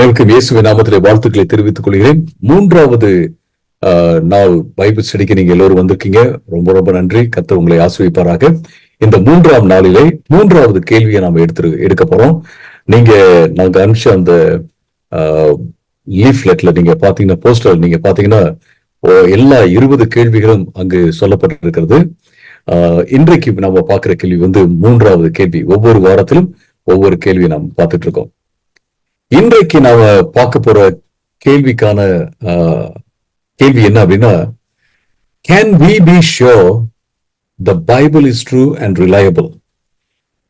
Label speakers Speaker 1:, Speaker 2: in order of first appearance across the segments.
Speaker 1: அனைவருக்கும் இயேசுவின் நாமத்திலே வாழ்த்துக்களை தெரிவித்துக் கொள்கிறேன். மூன்றாவது நாள் பைபிள் ஸ்டடிக்கு நீங்க எல்லோரும் வந்திருக்கீங்க. ரொம்ப ரொம்ப நன்றி. கர்த்தர் உங்களை ஆசீர்வதிப்பாராக. இந்த மூன்றாம் நாளிலே மூன்றாவது கேள்வியை நாம எடுக்க போறோம். நாங்க அனுப்பிச்ச அந்த லீஃப்லெட்ல நீங்க பாத்தீங்கன்னா, போஸ்டர் நீங்க பாத்தீங்கன்னா எல்லா 20 கேள்விகளும் அங்கு சொல்லப்பட்டிருக்கிறது. இன்றைக்கு நம்ம பார்க்கிற கேள்வி மூன்றாவது கேள்வி. ஒவ்வொரு வாரத்திலும் ஒவ்வொரு கேள்வி நாம் பார்த்துட்டு இருக்கோம். இன்றைக்கு நாம பார்க்க போற கேள்விக்கான கேள்வி என்ன அப்படின்னா, can we be sure the Bible is true and reliable?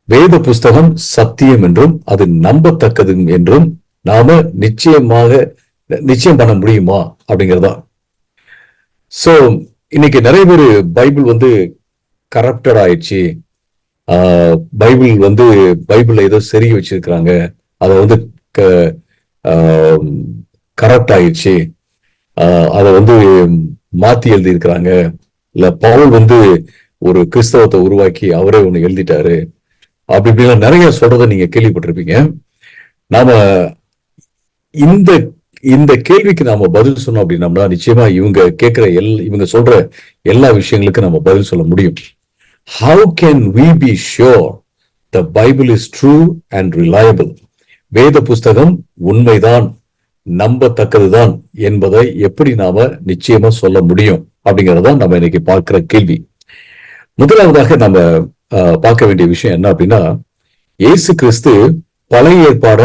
Speaker 1: வேத புஸ்தகம் சத்தியம் என்றும் அது நம்பத்தக்கது என்றும் நாம நிச்சயம் பண்ண முடியுமா அப்படிங்கிறதா. சோ இன்னைக்கு நிறைய பேர் பைபிள் கரப்டட் ஆயிடுச்சு, பைபிள் ஏதோ செருகி வச்சிருக்கிறாங்க, அதை கரப்ட் ஆயிடுச்சு, அதை மாத்தி எழுதி இருக்கிறாங்க, இல்ல பவுல் ஒரு கிறிஸ்தவத்தை உருவாக்கி அவரே ஒண்ணு எழுதிட்டாரு, அப்படி இப்படிலாம் நிறைய சொல்றதை நீங்க கேள்விப்பட்டிருப்பீங்க. நாம இந்த கேள்விக்கு நாம பதில் சொன்னோம் அப்படின்னம்னா நிச்சயமா இவங்க சொல்ற எல்லா விஷயங்களுக்கும் நம்ம பதில் சொல்ல முடியும். How can we be sure the Bible is true and reliable? வேத புஸ்தகம் உண்மைதான், நம்பத்தக்கதுதான் என்பதை எப்படி நாம நிச்சயமா சொல்ல முடியும் அப்படிங்கறதான் நம்ம இன்னைக்கு பார்க்கிற கேள்வி. முதலாவதாக நம்ம பார்க்க வேண்டிய விஷயம் என்ன அப்படின்னா, இயேசு கிறிஸ்து பழைய ஏற்பாட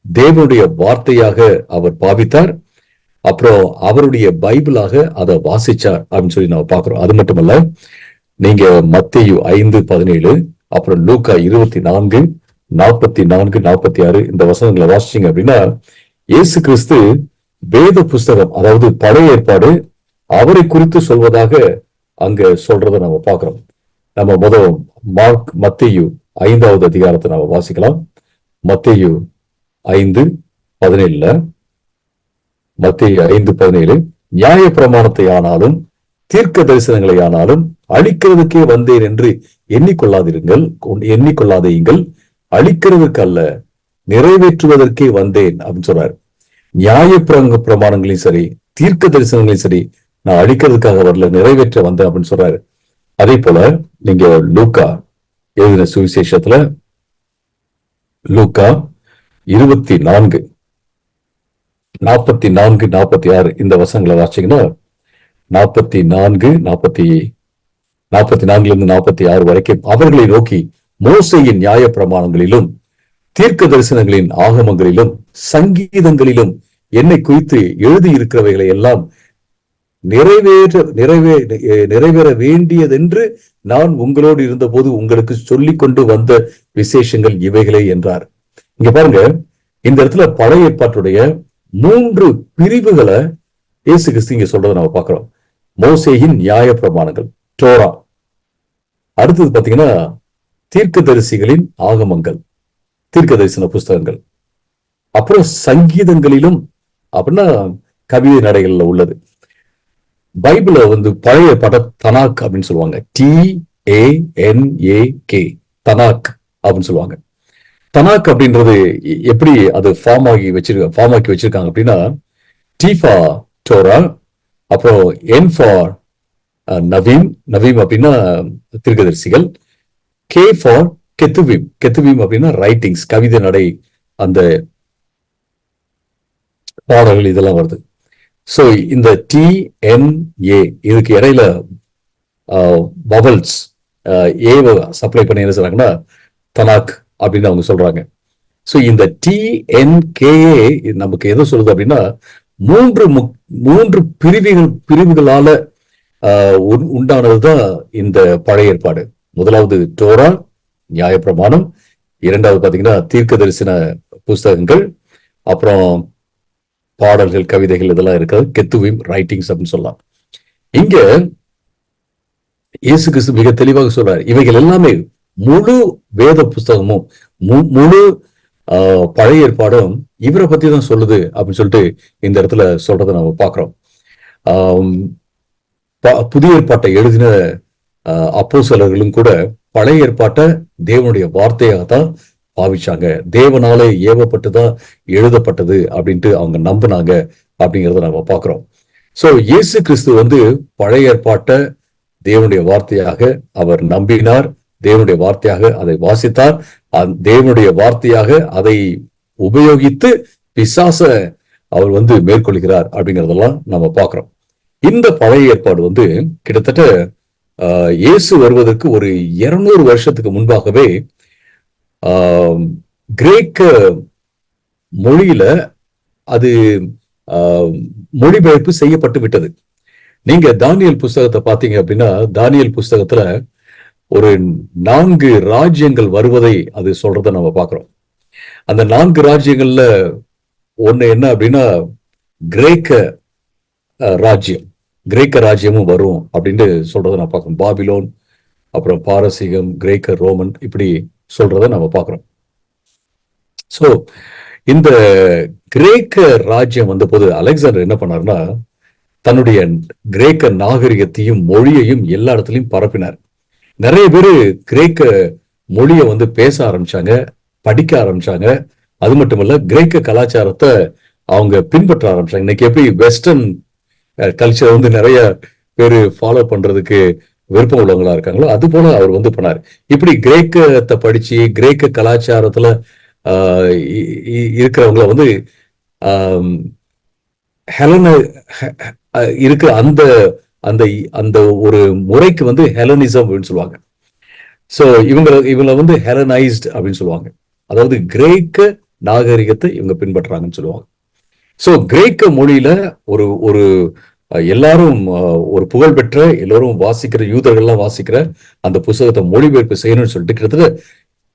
Speaker 1: தேவனுடைய வார்த்தையாக அவர் பாவித்தார், அப்புறம் அவருடைய பைபிளாக அதை வாசிச்சார் அப்படின்னு சொல்லி நம்ம பார்க்கிறோம். அது மட்டுமல்ல, நீங்க மத்தேயு 5:17 அப்புறம் லூக்கா 24:44-46 இந்த வசனங்களை வாசிச்சீங்க அப்படின்னா, இயேசு கிறிஸ்து வேத புஸ்தகம், அதாவது பழைய ஏற்பாடு அவரை குறித்து சொல்வதாக அங்க சொல்றதை நம்ம பார்க்கிறோம். நம்ம மத்தேயு 5வது அதிகாரத்தை நாம வாசிக்கலாம். மத்தேயு 5:17, மத்தேயு 5:17, நியாய பிரமாணத்தை ஆனாலும் தீர்க்க தரிசனங்களை ஆனாலும் அழிக்கிறதுக்கே வந்தேன் என்று எண்ணிக்கொள்ளாதீங்கள், அழிக்கிறதுக்கு அல்ல நிறைவேற்றுவதற்கே வந்தேன் அப்படின்னு சொல்றாரு. நியாய பிரமாணங்களையும் சரி தீர்க்க தரிசனங்களையும் சரி நான் அழிக்கிறதுக்காக வரல, நிறைவேற்ற வந்தேன் அப்படின்னு சொல்றாரு. அதே போல நீங்க லூக்கா எழுதின சுவிசேஷத்துல லூக்கா 24:44-46 இந்த வசனங்களை வாசிச்சீங்கன்னா, 44-46 வரைக்கும் அவர்களை நோக்கி, மோசேயின் நியாய பிரமாணங்களிலும் தீர்க்க தரிசனங்களின் ஆகமங்களிலும் சங்கீதங்களிலும் என்னை குறித்து எழுதியிருக்கிறவைகளை எல்லாம் நிறைவேற வேண்டியதென்று நான் உங்களோடு இருந்தபோது உங்களுக்கு சொல்லிக் கொண்டு வந்த விசேஷங்கள் இவைகளே என்றார். இங்க பாருங்க, இந்த இடத்துல பழைய ஏற்பாட்டுடைய 3 பிரிவுகளை இயேசு கிறிஸ்து இங்க சொல்றதை நம்ம பார்க்கிறோம். மோசேயின் நியாய பிரமாணங்கள், டோரா. அடுத்தது பாத்தீங்கன்னா தீர்க்கதரிசிகளின் ஆகமங்கள், தீர்க்க தரிசன புஸ்தகங்கள். அப்புறம் சங்கீதங்களிலும் அப்படின்னா கவிதை நடைகள்ல உள்ளது. பைபிள பழைய ஏற்பாட்ட தனாக் அப்படின்னு சொல்லுவாங்க. TANAK, தனாக் அப்படின்னு சொல்லுவாங்க. தனாக் அப்படின்றது எப்படி அது ஃபார்ம் ஆக்கி வச்சிருக்காங்க அப்படின்னா, T ஃபார் டோரா, அப்புறம் N ஃபார் நவீம் அப்படின்னா தீர்க்கதரிசிகள், K ஃபார் கெத்துவீம் அப்படின்னா ரைட்டிங்ஸ், கவிதை நடை, அந்த பாடல்கள் இதெல்லாம் வருது. சோ இந்த TNA இதுக்கு இடையில வவல்ஸ் ஏவை சப்ளை பண்ணி என்ன சொல்றாங்கன்னா தனாக் அப்படின்னு அவங்க சொல்றாங்க. சோ இந்த TNKA நமக்கு எதை சொல்லுது அப்படின்னா, மூன்று பிரிவுகளால உண்டானதுதான் இந்த பழைய ஏற்பாடு. முதலாவது டோரா, நியாய பிரமாணம். இரண்டாவது பாத்தீங்கன்னா தீர்க்க தரிசன புஸ்தகங்கள், அப்புறம் பாடல்கள், கவிதைகள் இதெல்லாம் இருக்கிறது, கெத்துவீம், ரைட்டிங்ஸ் அப்படின்னு சொல்லலாம். இங்க இயேசு கிறிஸ்து மிக தெளிவாக சொல்றாரு, இவைகள் எல்லாமே முழு வேத புஸ்தகமும் முழு பழைய ஏற்பாடும் இவரை பத்தி தான் சொல்லுது அப்படின்னு சொல்லிட்டு இந்த இடத்துல சொல்றதை நம்ம பார்க்கிறோம். புதிய ஏற்பாட்டை எழுதின அப்போஸ்தலர்களும் கூட பழைய ஏற்பாட்டை தேவனுடைய வார்த்தையாக தான் பாவிச்சாங்க. தேவனாலே ஏவப்பட்டுதான் எழுதப்பட்டது அப்படின்ட்டு அவங்க நம்பினாங்க அப்படிங்கிறத நம்ம பார்க்கிறோம். சோ இயேசு கிறிஸ்து வந்து பழைய ஏற்பாட்டை தேவனுடைய வார்த்தையாக அவர் நம்பினார், தேவனுடைய வார்த்தையாக அதை வாசித்தார், தேவனுடைய வார்த்தையாக அதை உபயோகித்து பிசாச அவர் வந்து மேற்கொள்கிறார் அப்படிங்கிறதெல்லாம் நம்ம பார்க்கிறோம். இந்த பழைய ஏற்பாடு வந்து கிட்டத்தட்ட இயேசு வருவதற்கு ஒரு 200 வருஷத்துக்கு முன்பாகவே கிரேக்க மொழியில அது மொழிபெயர்ப்பு செய்யப்பட்டு விட்டது. நீங்க தானியல் புஸ்தகத்தை பார்த்தீங்க அப்படின்னா, தானியல் புஸ்தகத்துல ஒரு 4 ராஜ்யங்கள் வருவதை அது சொல்றதை நம்ம பார்க்கிறோம். அந்த 4 ராஜ்யங்கள்ல ஒண்ணு என்ன அப்படின்னா கிரேக்க ராஜ்யம், கிரேக்க ராஜ்யமும் வரும் அப்படின்னு சொல்றதை நான் பார்க்கிறோம். பாபிலோன், அப்புறம் பாரசீகம், கிரேக்க, ரோமன், இப்படி சொல்றதை நம்ம பார்க்கிறோம். சோ இந்த கிரேக்க ராஜ்யம் வந்த போது அலெக்சாண்டர் என்ன பண்ணாருன்னா, தன்னுடைய கிரேக்க நாகரிகத்தையும் மொழியையும் எல்லா இடத்துலையும் பரப்பினார். நிறைய பேரு கிரேக்க மொழியை வந்து பேச ஆரம்பிச்சாங்க, படிக்க ஆரம்பிச்சாங்க. அது மட்டும் இல்ல, கிரேக்க கலாச்சாரத்தை அவங்க பின்பற்ற ஆரம்பிச்சாங்க. இன்னைக்கு எப்படி வெஸ்டர்ன் கல்ச்சர் வந்து நிறைய பேரு ஃபாலோ பண்றதுக்கு விருப்பம் உள்ளவங்களா இருக்காங்களோ, அது போல அவர் வந்து பண்ணார். இப்படி கிரேக்கத்தை படிச்சு கிரேக்க கலாச்சாரத்துல இருக்கிறவங்கள வந்து இருக்கிற அந்த அந்த அந்த ஒரு முறைக்கு வந்து ஹெலனிசம் அப்படின்னு சொல்லுவாங்க. சோ இவங்களை வந்து ஹெலனைஸ்ட் அப்படின்னு சொல்லுவாங்க. அதாவது கிரேக்க நாகரிகத்தை இவங்க பின்பற்றுறாங்கன்னு சொல்லுவாங்க. சோ கிரேக்க மொழியில ஒரு ஒரு எல்லாரும் ஒரு புகழ்பெற்ற எல்லாரும் வாசிக்கிற யூதர்கள்லாம் வாசிக்கிற அந்த புத்தகத்தை மொழிபெயர்ப்பு செய்யணும்னு சொல்லிட்டு கிட்டத்தட்ட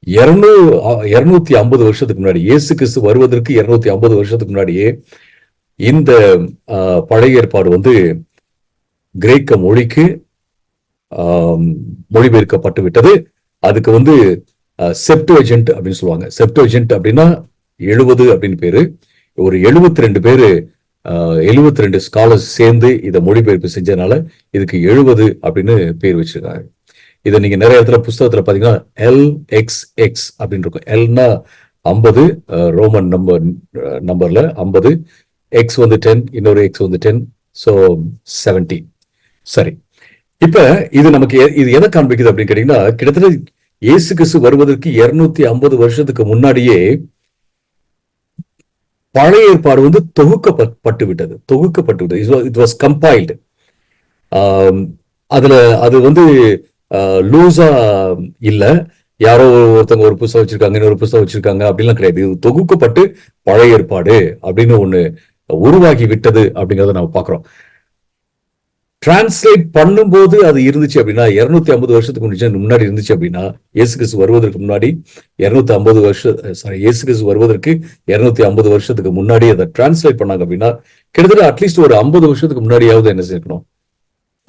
Speaker 1: 250 வருஷத்துக்கு முன்னாடி, இயேசு கிறிஸ்து வருவதற்கு 250 வருஷத்துக்கு முன்னாடியே இந்த பழைய ஏற்பாடு வந்து கிரேக்க மொழிக்கு மொழிபெயர்க்கப்பட்டு விட்டது. அதுக்கு வந்து செப்டுவஜென்ட் அப்படின்னு சொல்லுவாங்க. செப்டுவஜென்ட் அப்படின்னா 70 அப்படின்னு பேரு. ஒரு 72 பேரு 72 ஸ்காலர்ஸ் சேர்ந்து இதை மொழிபெயர்ப்பு செஞ்சதுனால இதுக்கு 70 அப்படின்னு பேர் வச்சிருக்காங்க. இதை நீங்க நிறைய இடத்துல புஸ்தகத்துல பாத்தீங்கன்னா LXX அப்படின்னு இருக்கும். எல்னா 50, ரோமன் நம்பர்ல 50, எக்ஸ் வந்து 10, இன்னொரு எக்ஸ் வந்து 10, ஸோ 70. சரி, இப்ப இது நமக்கு இது எதை காண்பிக்குது அப்படின்னு கேட்டீங்கன்னா, கிட்டத்தட்ட இயேசு கிறிஸ்து வருவதற்கு 250 வருஷத்துக்கு முன்னாடியே பழைய ஏற்பாடு வந்து தொகுக்கப்பட்டு விட்டது. It was compiled. அதுல அது வந்து லூசா இல்ல, யாரோ ஒருத்தவங்க ஒரு புத்தகம் வச்சிருக்காங்க, இன்னொரு புத்தகம் வச்சிருக்காங்க அப்படின்லாம் கிடையாது. இது தொகுக்கப்பட்டு பழைய ஏற்பாடு அப்படின்னு ஒண்ணு உருவாகி விட்டது அப்படிங்கறத நம்ம பாக்குறோம். டிரான்ஸ்லேட் பண்ணும்போது அது இருந்துச்சு அப்படின்னா, 250 வருஷத்துக்கு முன்னாடி இருந்துச்சு அப்படின்னா, இயேசு கிறிஸ்து வருவதற்கு முன்னாடி 250 வருஷம், இயேசு கிறிஸ்து வருவதற்கு 250 வருஷத்துக்கு முன்னாடி அதை டிரான்ஸ்லேட் பண்ணாங்க அப்படின்னா, கிட்டத்தட்ட அட்லீஸ்ட் ஒரு 50 வருஷத்துக்கு முன்னாடியாவது என்ன செய்யணும்,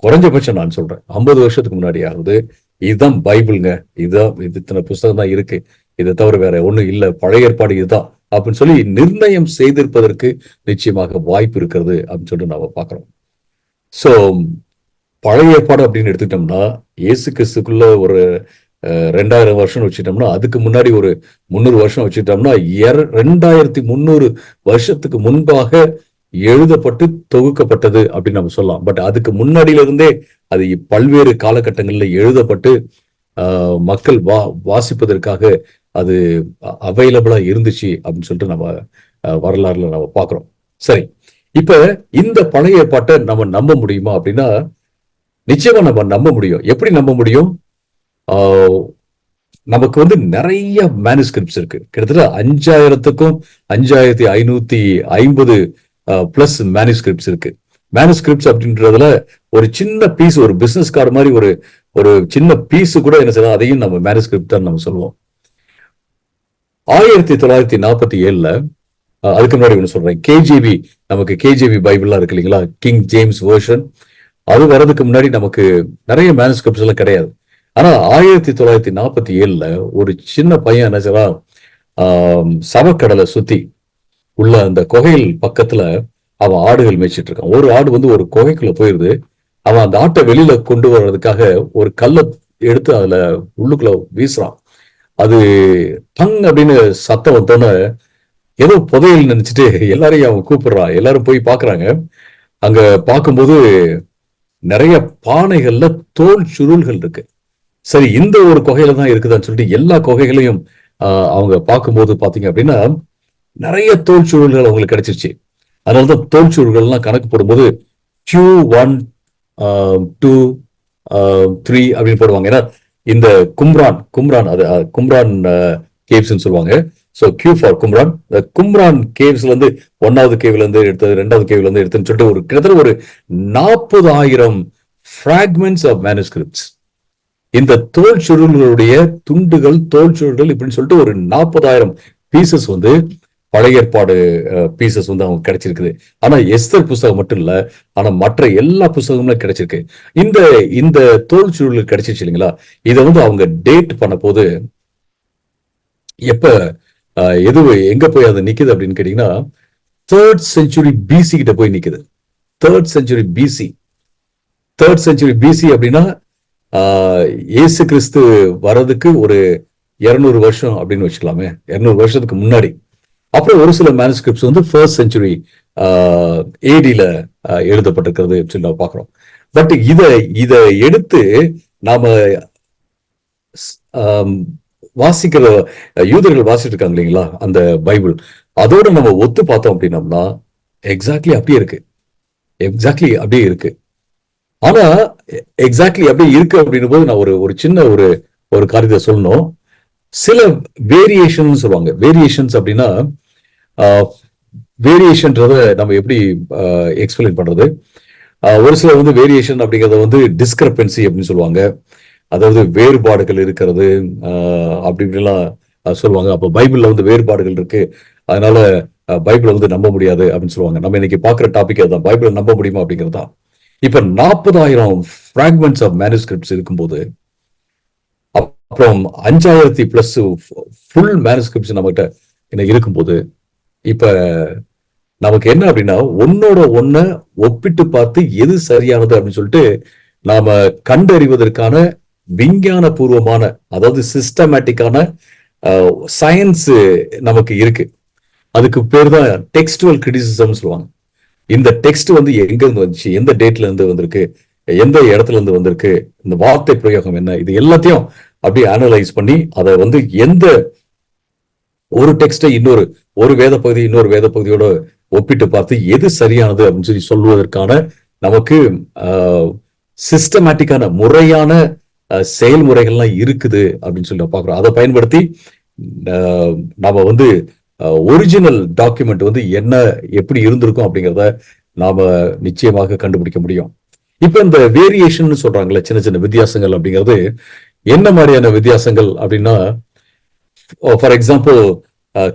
Speaker 1: குறைஞ்சபட்சம் நான் சொல்றேன் 50 வருஷத்துக்கு முன்னாடியாவது இதுதான் பைபிள்ங்க, இதுதான், இது இத்தனை புஸ்தகம் தான் இருக்கு, இதை தவிர வேற ஒண்ணும் இல்ல, பழைய ஏற்பாடு இதுதான் அப்படின்னு சொல்லி நிர்ணயம் செய்திருப்பதற்கு நிச்சயமாக வாய்ப்பு இருக்கிறது அப்படின்னு சொல்லிட்டு நாம பாக்குறோம். சோ பழைய ஏற்பாடு அப்படின்னு எடுத்துக்கிட்டோம்னா, இயேசு கிறிஸ்துக்குள்ள ஒரு 2000 வருஷம் வச்சுட்டோம்னா, அதுக்கு முன்னாடி ஒரு 300 வருஷம் வச்சுட்டோம்னா, 2300 வருஷத்துக்கு முன்பாக எழுதப்பட்டு தொகுக்கப்பட்டது அப்படின்னு நம்ம சொல்லலாம். பட் அதுக்கு முன்னாடியில இருந்தே அது பல்வேறு காலகட்டங்களில் எழுதப்பட்டு மக்கள் வாசிப்பதற்காக அது அவைலபிளா இருந்துச்சு அப்படின்னு சொல்லிட்டு நம்ம வரலாறுல நம்ம பாக்குறோம். சரி, இப்ப இந்த பழைய ஏற்பாட்டை நம்ம நம்ப முடியுமா அப்படின்னா, நிச்சயமா நம்ம நம்ப முடியும். எப்படி நம்ப முடியும்? நமக்கு வந்து நிறைய மேனுஸ்கிரிப்ட்ஸ் இருக்கு. கிட்டத்தட்ட 5000க்கும் 5550 பிளஸ் மேனுஸ்கிரிப்ட்ஸ் இருக்கு. மேனுஸ்கிரிப்ட்ஸ் அப்படின்றதுல ஒரு சின்ன பீஸ், ஒரு பிசினஸ் கார்டு மாதிரி ஒரு சின்ன பீஸ் கூட என்ன செய்யலாம், அதையும் நம்ம மேனுஸ்கிரிப்ட் தான் நம்ம சொல்லுவோம். 1947ல, அதுக்கு முன்னாடி ஒண்ணு சொல்றேன், கேஜேவி, நமக்கு கேஜேவி பைபிள்லாம் இருக்கு இல்லைங்களா, கிங் ஜேம்ஸ் வெர்ஷன், அது வர்றதுக்கு முன்னாடி நமக்கு நிறைய மேனுஸ்கிரிப்ட்ஸ் எல்லாம் கிடையாது. ஆனா 1947ல ஒரு சின்ன பையன் என்ன செய்யலாம், சவக்கடலை சுத்தி உள்ள அந்த குகையில் பக்கத்துல அவன் ஆடுகள் மேய்ச்சிட்டு இருக்கான். ஒரு ஆடு வந்து ஒரு குகைக்குள்ள போயிருது. அவன் அந்த ஆட்டை வெளியில கொண்டு வர்றதுக்காக ஒரு கல்லை எடுத்து அதுல உள்ளுக்குள்ள வீசுறான். அது டங் அப்படின்னு சத்தம் வந்தோன்னே ஏதோ புதையல் நினைச்சிட்டு எல்லாரையும் அவன் கூப்பிடுறான். எல்லாரும் போய் பாக்குறாங்க. அங்க பார்க்கும்போது நிறைய பானைகள்ல தோல் சுருள்கள் இருக்கு. சரி, இந்த ஒரு குகையில தான் இருக்குதான்னு சொல்லிட்டு எல்லா குகைகளையும் அவங்க பார்க்கும்போது பாத்தீங்க அப்படின்னா நிறைய தோல் சுருள்கள் அவங்களுக்கு கிடைச்சிருச்சு. அதனாலதான் தோல் சுருள்கள்லாம் கணக்கு போடும்போது Q1 2 3 அப்படின்னு போடுவாங்க. ஏன்னா இந்த கும்ரான் அது கும்ரான் கேவ்ஸ் சொல்லுவாங்க. So Q for Qumran. Qumran கேவ்ஸ்ல இருந்து 1வது கேவ்ல இருந்து எடுத்தது, 2வது கேவ்ல இருந்து எடுத்துன்னு சொல்லிட்டு ஒரு கிட்டத்தட்ட ஒரு 40,000 fragments ஆஃப் manuscripts. இந்த தோல் சுருள்களுடைய துண்டுகள், தோல் சுருள்கள் இப்படின்னு சொல்லிட்டு ஒரு 40,000 பீசஸ் வந்து பழைய ஏற்பாடு பீசஸ் வந்து அவங்க கிடைச்சிருக்குது. ஆனா எஸ்தர் புஸ்தகம் மட்டும் இல்ல, ஆனா மற்ற எல்லா புஸ்தகங்களும் கிடைச்சிருக்கு. இந்த இந்த தோல் சுருள் கிடைச்சிச்சு இல்லைங்களா, இதை வந்து அவங்க டேட் பண்ண போது எப்ப எது எங்க போய் அது நிக்குது அப்படின்னு கேட்டீங்கன்னா 3rd century BC கிட்ட போய் நிக்குது. 3rd century BC. 3rd century BC அப்படின்னா இயேசு கிறிஸ்து வர்றதுக்கு ஒரு 200 வருஷம் அப்படின்னு வச்சுக்கலாமே, 200 வருஷத்துக்கு முன்னாடி. அப்புறம் ஒரு சில மேனுஸ்கிரிப்ட்ஸ் வந்து 1st century AD-ல எழுதப்பட்டிருக்கிறது சொல்லி நம்ம பார்க்கிறோம். பட் இதை எடுத்து நாம வாசிக்கிற யூதர்கள் வாசிட்டு இருக்காங்க இல்லைங்களா அந்த பைபிள், அதோட நம்ம ஒத்து பார்த்தோம் அப்படின்னம்னா எக்ஸாக்ட்லி அப்படியே இருக்கு. எக்ஸாக்ட்லி அப்படியே இருக்கு. ஆனா எக்ஸாக்ட்லி அப்படியே இருக்கு அப்படின்னும் போது நான் ஒரு சின்ன ஒரு காரியத்தை சொல்லணும். சில வேரியேஷன் சொல்லுவாங்க. வேரியேஷன்ஸ் அப்படின்னா வேரியேஷன்றத நம்ம எப்படி எக்ஸ்பிளைன் பண்றது? ஒரு சிலர் வந்து வேரியேஷன் அப்படிங்கறத வந்து டிஸ்கிரபன்சி அப்படின்னு சொல்லுவாங்க. அதாவது வேறுபாடுகள் இருக்கிறது அப்படி இப்படிலாம் சொல்லுவாங்க. அப்போ பைபிள்ல வந்து வேறுபாடுகள் இருக்கு, அதனால பைபிளை வந்து நம்ப முடியாது அப்படின்னு சொல்லுவாங்க. நம்ம இன்னைக்கு பாக்குற டாபிக் அதுதான், பைபிளை நம்ப முடியுமா அப்படிங்கிறது தான். இப்ப 40,000 fragments ஆஃப் manuscripts இருக்கும்போது, அப்புறம் 5,000+ ஃபுல் மேனுஸ்கிரிப்ட்ஸ் நம்மகிட்ட இருக்கும்போது, இப்ப நமக்கு என்ன அப்படின்னா ஒன்னோட ஒன்ன ஒப்பிட்டு பார்த்து எது சரியானது அப்படின்னு சொல்லிட்டு நாம கண்டறிவதற்கான விஞ்ஞான பூர்வமான, அதாவது சிஸ்டமேட்டிக்கான சயின்ஸ் நமக்கு இருக்கு. அதுக்கு பேர் தான் டெக்ஸ்டுவல் கிரிட்டிசிசம் சொல்லுவாங்க. இந்த டெக்ஸ்ட் வந்து எங்க இருந்து வந்துச்சு, எந்த டேட்ல இருந்து வந்திருக்கு, எந்த இடத்துல இருந்து வந்திருக்கு, இந்த வார்த்தை பிரயோகம் என்ன, இது எல்லாத்தையும் அப்படியே அனலைஸ் பண்ணி அதை வந்து எந்த ஒரு டெக்ஸ்டை ஒரு வேத பகுதி இன்னொரு வேத பகுதியோட ஒப்பிட்டு பார்த்து எது சரியானது அப்படின்னு சொல்லி சொல்வதற்கான நமக்கு சிஸ்டமேட்டிக்கான முறையான செயல்முறைகள்லாம் இருக்குது அப்படின்னு சொல்லி பாக்குறோம். அதை பயன்படுத்தி நாம வந்து ஒரிஜினல் டாக்குமெண்ட் வந்து என்ன எப்படி இருந்திருக்கும் அப்படிங்கிறத நாம நிச்சயமாக கண்டுபிடிக்க முடியும். இப்ப இந்த வேரியேஷன் சொல்றாங்கல்ல, சின்ன சின்ன வித்தியாசங்கள் அப்படிங்கிறது என்ன மாதிரியான வித்தியாசங்கள் அப்படின்னா, ஃபார் எக்ஸாம்பிள்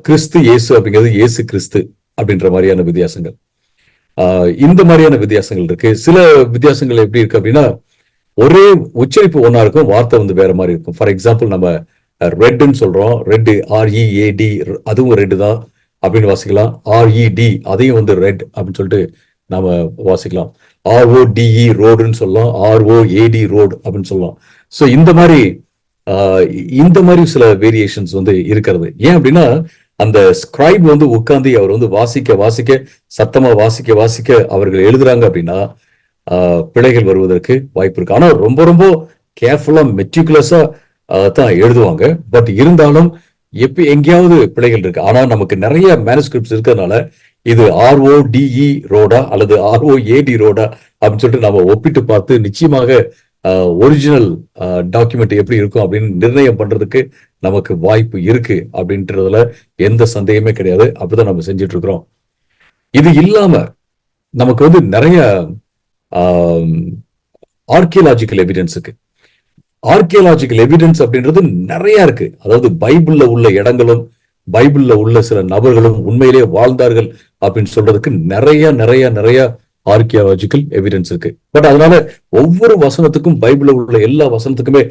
Speaker 1: கிறிஸ்து இயேசு அப்படிங்கிறது இயேசு கிறிஸ்து அப்படின்ற மாதிரியான வித்தியாசங்கள். இந்த மாதிரியான வித்தியாசங்கள் இருக்கு. சில வித்தியாசங்கள் எப்படி இருக்கு அப்படின்னா, ஒரே உச்சரிப்பு ஒன்னா இருக்கும், வார்த்தை வந்து வேற மாதிரி இருக்கும். ஃபார் எக்ஸாம்பிள் நம்ம ரெட்னு சொல்றோம், ரெட் READ, அதுவும் ரெட் தான் அப்படின்னு வாசிக்கலாம். RED அதையும் வந்து ரெட் அப்படின்னு சொல்லிட்டு நாம வாசிக்கலாம். RODE ரோடுன்னு சொல்லலாம், ROAD ரோடு அப்படின்னு சொல்லலாம். ஸோ இந்த மாதிரி சில வேரியேஷன்ஸ் வந்து இருக்கிறது. ஏன் அப்படின்னா அந்த ஸ்கிரைப் வந்து உட்கார்ந்து அவர் வந்து வாசிக்க சத்தமா வாசிக்க அவர்கள் எழுதுறாங்க அப்படின்னா பிழைகள் வருவதற்கு வாய்ப்பு இருக்கு. ஆனா ரொம்ப ரொம்ப கேர்ஃபுல்லா மெட்டிகுலஸா தான் எழுதுவாங்க. பட் இருந்தாலும் எங்கேயாவது பிழைகள் இருக்கு. ஆனா நமக்கு நிறைய மேனுஸ்கிரிப்ட்ஸ் இருக்கிறதுனால இது RODE ரோடா அல்லது ROAD ரோடா அப்படின்னு சொல்லிட்டு நம்ம ஒப்பிட்டு பார்த்து நிச்சயமாக ஒரிஜினல் டாக்குமெண்ட் எப்படி இருக்கும் அப்படின்னு நிர்ணயம் பண்றதுக்கு நமக்கு வாய்ப்பு இருக்கு அப்படின்றதுல எந்த சந்தேகமே கிடையாது. அப்படிதான் நம்ம செஞ்சுட்டு இருக்கிறோம். இது இல்லாம நமக்கு வந்து நிறைய ஆர்கியலாஜிக்கல் எவிடன்ஸ் இருக்கு. ஆர்கியலாஜிக்கல் எவிடன்ஸ் அப்படின்றது நிறைய இருக்கு. அதாவது பைபிள்ல உள்ள இடங்களும் பைபிள்ல உள்ள சில நபர்களும் உண்மையிலே வாழ்ந்தார்கள் அப்படின்னு சொல்றதுக்கு நிறைய நிறைய நிறைய ஆர்கியாலஜிக்கல் எவிடன்ஸ் இருக்கு. பட் அதனால ஒவ்வொரு வசனத்துக்கும் பைபிள்ல உள்ள எல்லா வசனத்துக்குமே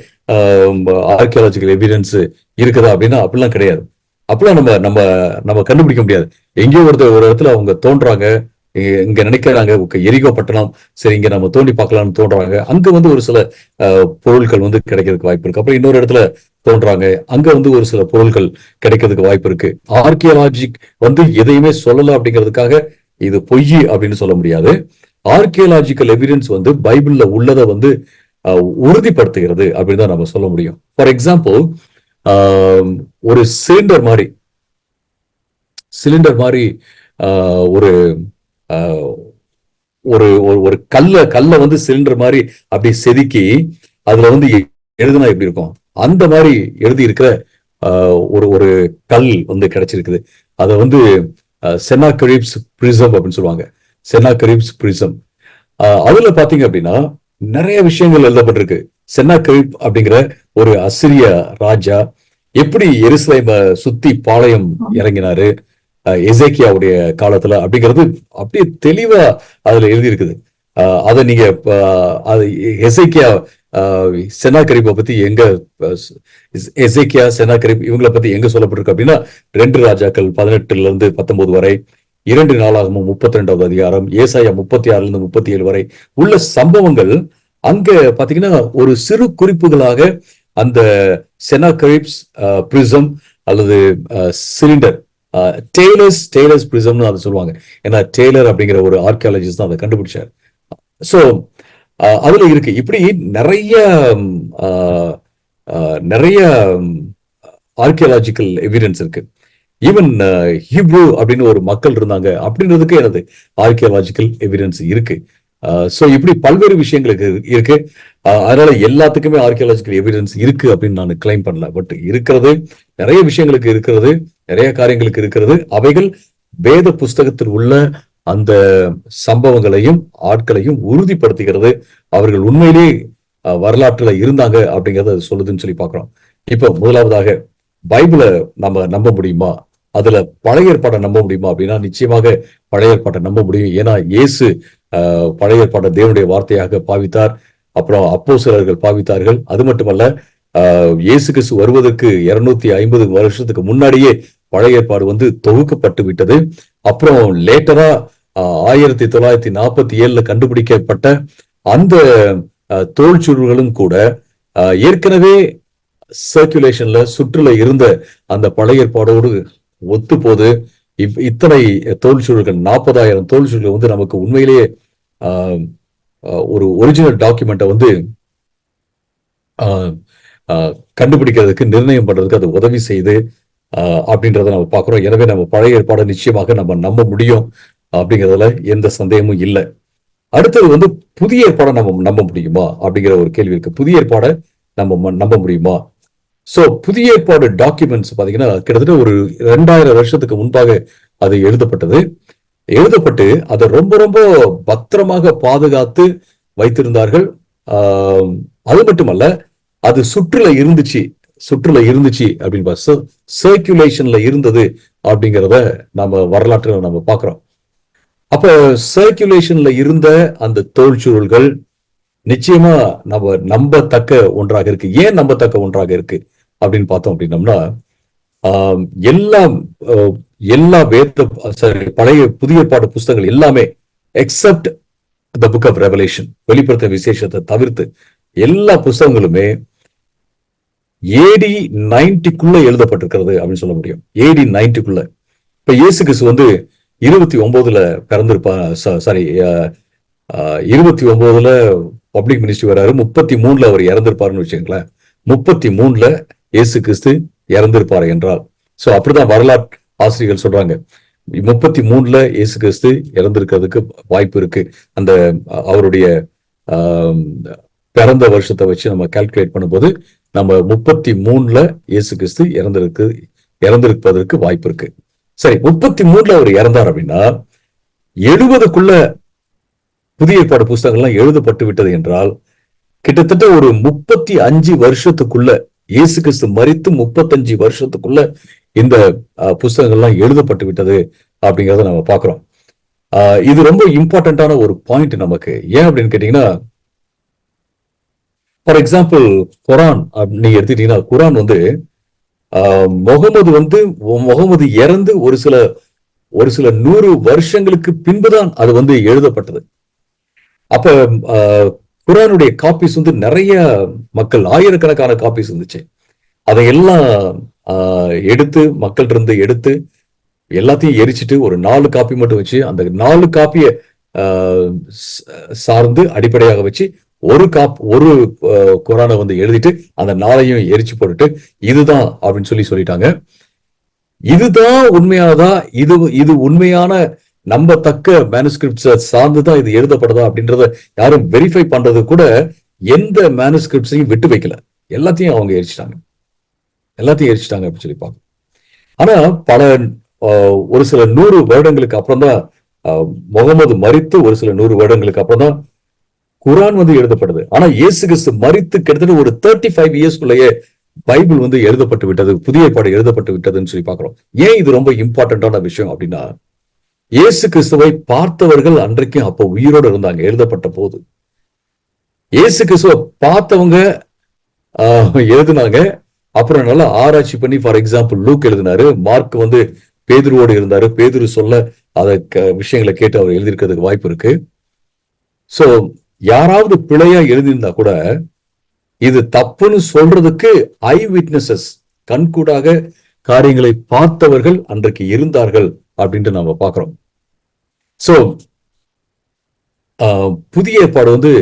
Speaker 1: ஆர்கியாலஜிக்கல் எவிடன்ஸ் இருக்குதா அப்படின்னா அப்படிலாம் கிடையாது. அப்படிலாம் நம்ம நம்ம நம்ம கண்டுபிடிக்க முடியாது. எங்கேயோ ஒரு இடத்துல அவங்க தோன்றாங்க, இங்க நினைக்கிறாங்க எரிகோ பட்டணம், சரி இங்க நம்ம தோண்டி பார்க்கலாம்னு தோன்றாங்க. அங்க வந்து ஒரு சில பொருட்கள் வந்து கிடைக்கிறதுக்கு வாய்ப்பு இருக்கு. அப்புறம் இன்னொரு இடத்துல தோன்றாங்க, அங்க வந்து ஒரு சில பொருட்கள் கிடைக்கிறதுக்கு வாய்ப்பு இருக்கு. ஆர்கியாலஜிக் வந்து எதையுமே சொல்லல அப்படிங்கிறதுக்காக இது பொய் அப்படின்னு சொல்ல முடியாது. ஆர்கியாலஜிக்கல் எவிடன்ஸ் வந்து பைபிள்ல உள்ளதை வந்து உறுதிப்படுத்துகிறது அப்படின்னு தான் நம்ம சொல்ல முடியும். ஃபார் எக்ஸாம்பிள், ஒரு சிலிண்டர் மாதிரி ஒரு ஒரு ஒரு கல்ல வந்து சிலிண்டர் மாதிரி அப்படி செதுக்கி அதுல வந்து எழுதுனா எப்படி இருக்கும், அந்த மாதிரி எழுதி இருக்கிற ஒரு ஒரு கல் வந்து கிடைச்சிருக்குது. அதை வந்து செனாகரிப்ஸ் பிரிசம் அப்படின்னு சொல்லுவாங்க. செனாகரிப்ஸ் பிரிசம். அதுல பாத்தீங்க அப்படின்னா நிறைய விஷயங்கள் எழுதப்பட்டிருக்கு. செனாகரிப் அப்படிங்கிற ஒரு அசிரிய ராஜா எப்படி எருசலேமை சுத்தி பாளையம் இறங்கினாரு எசேக்கியாவுடைய காலத்துல அப்படிங்கிறது அப்படியே தெளிவா அதுல எழுதி இருக்குது. அதை நீங்க எசேக்கியா செனாகரிப்பை பத்தி எங்க, எசேக்கியா செனாகரிப் இவங்களை பத்தி எங்க சொல்லப்பட்டிருக்கு அப்படின்னா 2 ராஜாக்கள் 18-19 வரை, 2 நாளாகமும் 32வது அதிகாரம், ஏசாயா 36-37 வரை உள்ள சம்பவங்கள் அங்க பாத்தீங்கன்னா ஒரு சிறு குறிப்புகளாக அந்த செனாகரிப்ஸ் பிரிசம் அல்லது சிலிண்டர், டெய்லர்ஸ் பிரிசம்னு அதை சொல்லுவாங்க. ஏன்னா டெய்லர் அப்படிங்கிற ஒரு ஆர்கியாலஜிஸ்ட் தான் அதை கண்டுபிடிச்சார். சோ அதுல இருக்கு. இப்படி நிறைய ஆர்கியாலஜிக்கல் எவிடன்ஸ் இருக்கு. ஈவன் ஹீப்ரூ அப்படின்னு ஒரு மக்கள் இருந்தாங்க அப்படின்றதுக்கு எனது ஆர்கியாலஜிக்கல் எவிடன்ஸ் இருக்கு. சோ இப்படி பல்வேறு விஷயங்களுக்கு இருக்கு. அதனால எல்லாத்துக்குமே ஆர்கியாலஜிக்கல் எவிடன்ஸ் இருக்கு அப்படின்னு நான் கிளைம் பண்ணல. பட் இருக்கிறது நிறைய விஷயங்களுக்கு இருக்கிறது, நிறைய காரியங்களுக்கு இருக்கிறது. அவைகள் வேத புஸ்தகத்தில் உள்ள அந்த சம்பவங்களையும் ஆட்களையும் உறுதிப்படுத்துகிறது. அவர்கள் உண்மையிலேயே வரலாற்றுல இருந்தாங்க அப்படிங்கறத சொல்லுதுன்னு சொல்லி பாக்குறோம். இப்போ முதலாவதாக பைபிளை நம்ம நம்ப முடியுமா, அதுல பழைய ஏற்பாட்டை நம்ப முடியுமா அப்படின்னா நிச்சயமாக பழைய ஏற்பாட்டை நம்ப முடியும். ஏன்னா இயேசு பழைய ஏற்பாட்டை தேவனுடைய வார்த்தையாக பாவித்தார். அப்புறம் அப்போஸ்தலர்கள் பாவித்தார்கள். அது மட்டுமல்ல, இயேசு கிறிஸ்து வருவதற்கு 250 வருஷத்துக்கு முன்னாடியே பழைய ஏற்பாடு வந்து தொகுக்கப்பட்டு விட்டது. அப்புறம் லேட்டரா 1947 கண்டுபிடிக்கப்பட்ட அந்த தோல் சுருள்களும் கூட ஏற்கனவே சர்க்குலேஷன்ல சுற்றுல இருந்த அந்த பழைய ஏற்பாடோடு ஒத்து போது இத்தனை தோல் சுருள்கள் 40,000 தோல் சுருள்கள் வந்து நமக்கு உண்மையிலேயே ஒரு ஒரிஜினல் டாக்குமெண்ட்டை வந்து கண்டுபிடிக்கிறதுக்கு, நிர்ணயம் பண்றதுக்கு அது உதவி செய்து அப்படின்றத நம்ம பார்க்கிறோம். எனவே நம்ம பழைய ஏற்பாடை நிச்சயமாக நம்ம நம்ப முடியும் அப்படிங்கிறதுல எந்த சந்தேகமும் இல்லை. அடுத்தது வந்து புதிய ஏற்பாடை நம்ம நம்ப முடியுமா அப்படிங்கிற ஒரு கேள்வி இருக்கு. புதிய ஏற்பாடை நம்ம நம்ப முடியுமா? சோ புதிய ஏற்பாடு டாக்குமெண்ட்ஸ் பாத்தீங்கன்னா கிட்டத்தட்ட ஒரு 2000 வருஷத்துக்கு முன்பாக அது எழுதப்பட்டு அதை ரொம்ப ரொம்ப பத்திரமாக பாதுகாத்து வைத்திருந்தார்கள். அது மட்டுமல்ல, அது சுற்றுல இருந்துச்சு அப்படின்னு சர்க்குலேஷன்ல இருந்தது அப்படிங்கிறத நம்ம வரலாற்றுல நம்ம பாக்குறோம். அப்ப சர்க்குலேஷன்ல இருந்த அந்த தோல் சுருள்கள் நிச்சயமா நம்ம நம்பத்தக்க ஒன்றாக இருக்கு. ஏன் நம்பத்தக்க ஒன்றாக இருக்கு அப்படின்னு பார்த்தோம் அப்படின்னம்னா, எல்லா பழைய புதிய ஏற்பாடு புஸ்தகங்கள் எல்லாமே except the book of Revelation, வெளிப்படுத்த விசேஷத்தை தவிர்த்து எல்லா புஸ்தகங்களுமே ஏடி 90க்குள்ள எழுதப்பட்டிருக்கிறது அப்படின்னு சொல்ல முடியும். ஏடி 90க்குள்ள. இப்ப இயேசு கிறிஸ்து வந்து 29ல பிறந்திருப்பா, சாரி 29ல பப்ளிக் மினிஸ்ட்ரி வராரு, 33ல அவர் இறந்திருப்பாருன்னு வச்சுங்களேன். 33ல இயேசு கிறிஸ்து இறந்திருப்பாரு என்றால், சோ அப்படிதான் வரலாற்று ஆசிரியர்கள் சொல்றாங்க. 33ல இயேசு கிறிஸ்து இறந்திருக்கிறதுக்கு வாய்ப்பு இருக்கு. அந்த அவருடைய பிறந்த வருஷத்தை வச்சு நம்ம கால்குலேட் பண்ணும்போது நம்ம 33ல இயேசு கிறிஸ்து இறந்திருப்பதற்கு வாய்ப்பு இருக்கு. சரி, 33ல அவர் இறந்தார் அப்படின்னா 70க்குள்ள புதிய ஏற்பாடு புஸ்தகங்கள்லாம் எழுதப்பட்டு விட்டது என்றால் கிட்டத்தட்ட ஒரு 35 வருஷத்துக்குள்ள, இயேசு கிறிஸ்து மரித்து 35 வருஷத்துக்குள்ள இந்த புஸ்தகங்கள்லாம் எழுதப்பட்டு விட்டது அப்படிங்கறத நம்ம பாக்குறோம். இது ரொம்ப இம்பார்ட்டன்டான ஒரு பாயிண்ட் நமக்கு. ஏன் அப்படின்னு கேட்டீங்கன்னா, ஃபார் எக்ஸாம்பிள் குரான் நீங்க எடுத்துட்டீங்கன்னா, குரான் வந்து முகமது இறந்து ஒரு சில ஒரு சில 100 வருஷங்களுக்கு பின்புதான் அது வந்து எழுதப்பட்டது. அப்ப குர்ஆனுடைய காப்பீஸ் வந்து நிறைய மக்கள், ஆயிரக்கணக்கான காப்பீஸ் இருந்துச்சு. அதையெல்லாம் எடுத்து மக்கள் இருந்து எடுத்து எல்லாத்தையும் எரிச்சிட்டு ஒரு 4 காப்பி மட்டும் வச்சு, அந்த 4 காப்பிய சார்ந்து அடிப்படையாக வச்சு ஒரு குரானை வந்து எழுதிட்டு அந்த 4ஐயும் எரிச்சு போட்டுட்டு இதுதான் அப்படின்னு சொல்லிட்டாங்க. இதுதான் உண்மையானதா, இது உண்மையான நம்பத்தக்க மேனுஸ்கிரிப்ட்ஸை சார்ந்துதான் இது எழுதப்பட்டதா அப்படின்றத யாரும் வெரிஃபை பண்றது கூட எந்த மேனுஸ்கிரிப்ட்ஸையும் விட்டு வைக்கல. எல்லாத்தையும் அவங்க எரிச்சிட்டாங்க அப்படின்னு சொல்லி பார்க்கணும். ஆனா பல ஒரு சில 100 வருடங்களுக்கு அப்புறம் தான் முகமது மரித்து ஒரு சில 100 வருடங்களுக்கு அப்புறம் தான் குரான் வந்து எழுதப்படுது. ஆனா இயேசு கிறிஸ்து மரித்து கிட்டத்தட்ட ஒரு 35 இயர்ஸ்க்குள்ளேயே பைபிள் வந்து எழுதப்பட்டு விட்டது, புதிய ஏற்பாடு எழுதப்பட்டு விட்டதுன்னு சொல்லி பார்க்கிறோம். ஏன் இது ரொம்ப இம்பார்ட்டன்டான விஷயம் அப்படின்னா, இயேசு கிறிஸ்துவை பார்த்தவர்கள் அன்றைக்கும் அப்ப உயிரோடு இருந்தாங்க எழுதப்பட்ட போது. இயேசு கிறிஸ்துவை பார்த்தவங்க எழுதினாங்க. அப்புறம் நல்லா ஆராய்ச்சி பண்ணி, ஃபார் எக்ஸாம்பிள் லூக் எழுதினாரு, மார்க் வந்து பேதுருவோடு இருந்தாரு, பேதுரு சொல்ல அத விஷயங்களை கேட்டு அவர் எழுதியிருக்கிறதுக்கு வாய்ப்பு இருக்கு. சோ யாராவது பிழையா எழுதியிருந்தா கூட இது தப்புன்னு சொல்றதுக்கு ஐ விட்னஸஸ், கண்கூடாக காரியங்களை பார்த்தவர்கள் அன்றைக்கு இருந்தார்கள் அப்படின்ட்டு நாம பாக்குறோம். சோ புதிய ஏற்பாடு வந்து